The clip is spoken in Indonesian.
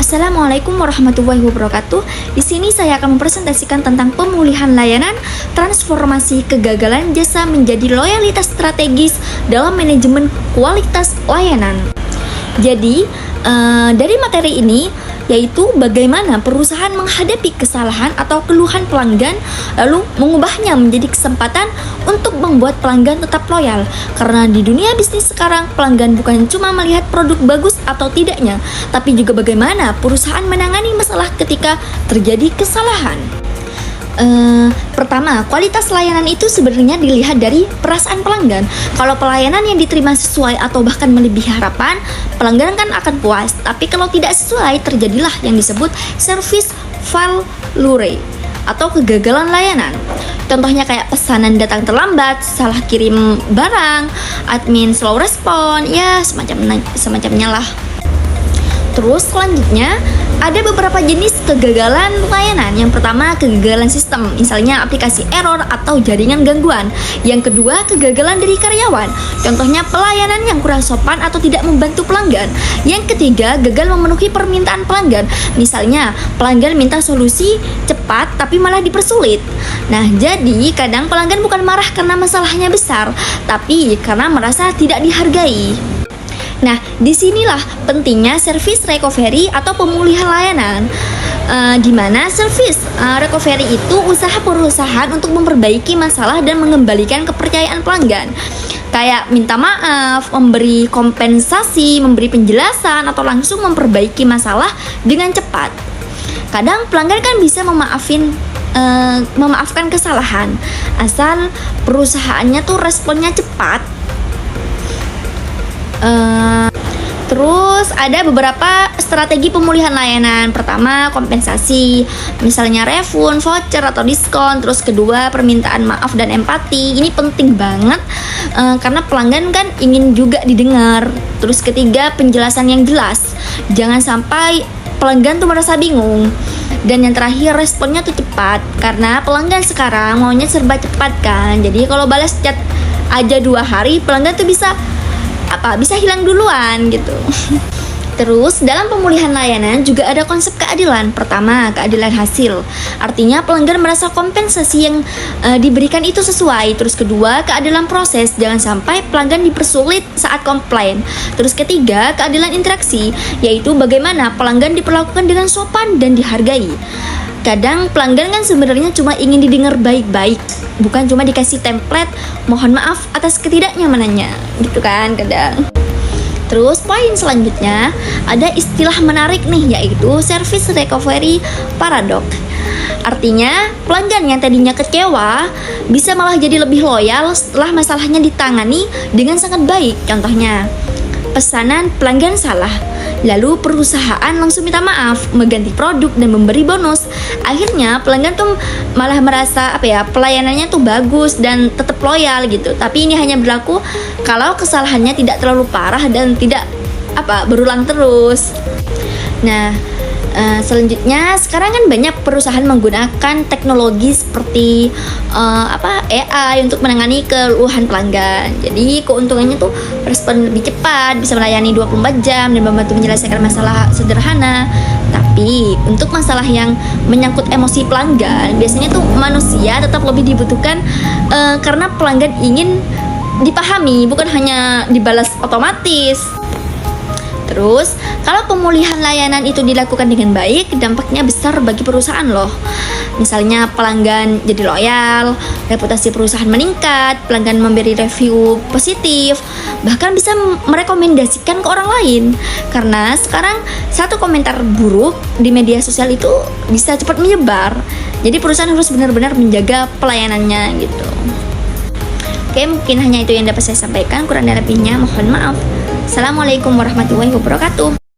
Assalamualaikum warahmatullahi wabarakatuh. Di sini saya akan mempresentasikan tentang pemulihan layanan, transformasi kegagalan jasa menjadi loyalitas strategis dalam manajemen kualitas layanan. Jadi, dari materi ini yaitu bagaimana perusahaan menghadapi kesalahan atau keluhan pelanggan lalu mengubahnya menjadi kesempatan untuk membuat pelanggan tetap loyal. Karena di dunia bisnis sekarang, pelanggan bukan cuma melihat produk bagus atau tidaknya, tapi juga bagaimana perusahaan menangani masalah ketika terjadi kesalahan. Pertama, kualitas layanan itu sebenarnya dilihat dari perasaan pelanggan. Kalau pelayanan yang diterima sesuai atau bahkan melebihi harapan, pelanggan kan akan puas. Tapi kalau tidak sesuai, terjadilah yang disebut service failure atau kegagalan layanan. Contohnya kayak pesanan datang terlambat, salah kirim barang, admin slow respon, ya semacamnya lah. Terus selanjutnya ada beberapa jenis kegagalan layanan. Yang pertama, kegagalan sistem, misalnya aplikasi error atau jaringan gangguan. Yang kedua, kegagalan dari karyawan, contohnya pelayanan yang kurang sopan atau tidak membantu pelanggan. Yang ketiga, gagal memenuhi permintaan pelanggan, misalnya pelanggan minta solusi cepat tapi malah dipersulit. Nah, jadi kadang pelanggan bukan marah karena masalahnya besar, tapi karena merasa tidak dihargai. Nah, disinilah pentingnya service recovery atau pemulihan layanan. Di mana service recovery itu usaha perusahaan untuk memperbaiki masalah dan mengembalikan kepercayaan pelanggan. Kayak minta maaf, memberi kompensasi, memberi penjelasan, atau langsung memperbaiki masalah dengan cepat. Kadang pelanggan kan bisa memaafkan kesalahan, asal perusahaannya tuh responnya cepat. Terus ada beberapa strategi pemulihan layanan. Pertama, kompensasi, misalnya refund, voucher atau diskon. Terus kedua, permintaan maaf dan empati. Ini penting banget karena pelanggan kan ingin juga didengar. Terus ketiga, penjelasan yang jelas. Jangan sampai pelanggan tuh merasa bingung. Dan yang terakhir, responnya tuh cepat, karena pelanggan sekarang maunya serba cepat kan. Jadi kalau balas chat aja 2 hari, pelanggan tuh bisa hilang duluan gitu. Terus dalam pemulihan layanan juga ada konsep keadilan. Pertama, keadilan hasil, artinya pelanggan merasa kompensasi yang diberikan itu sesuai. Terus kedua, keadilan proses, jangan sampai pelanggan dipersulit saat komplain. Terus ketiga, keadilan interaksi, yaitu bagaimana pelanggan diperlakukan dengan sopan dan dihargai. Kadang pelanggan kan sebenarnya cuma ingin didengar baik-baik, bukan cuma dikasih template mohon maaf atas ketidaknyamanannya, gitu kan kadang. Terus poin selanjutnya ada istilah menarik nih, yaitu service recovery paradox. Artinya pelanggan yang tadinya kecewa bisa malah jadi lebih loyal setelah masalahnya ditangani dengan sangat baik. Contohnya, pesanan pelanggan salah, lalu perusahaan langsung minta maaf, mengganti produk dan memberi bonus. Akhirnya pelanggan tuh malah merasa pelayanannya tuh bagus dan tetap loyal gitu. Tapi ini hanya berlaku kalau kesalahannya tidak terlalu parah dan tidak berulang terus. Nah, selanjutnya sekarang kan banyak perusahaan menggunakan teknologi seperti AI untuk menangani keluhan pelanggan. Jadi keuntungannya tuh respon lebih cepat, bisa melayani 24 jam dan membantu menyelesaikan masalah sederhana. Tapi untuk masalah yang menyangkut emosi pelanggan, biasanya tuh manusia tetap lebih dibutuhkan karena pelanggan ingin dipahami, bukan hanya dibalas otomatis. Terus, kalau pemulihan layanan itu dilakukan dengan baik, dampaknya besar bagi perusahaan loh. Misalnya pelanggan jadi loyal, reputasi perusahaan meningkat, pelanggan memberi review positif, bahkan bisa merekomendasikan ke orang lain. Karena sekarang satu komentar buruk di media sosial itu bisa cepat menyebar. Jadi perusahaan harus benar-benar menjaga pelayanannya gitu. Oke, mungkin hanya itu yang dapat saya sampaikan. Kurang dan lebihnya mohon maaf. Assalamualaikum warahmatullahi wabarakatuh.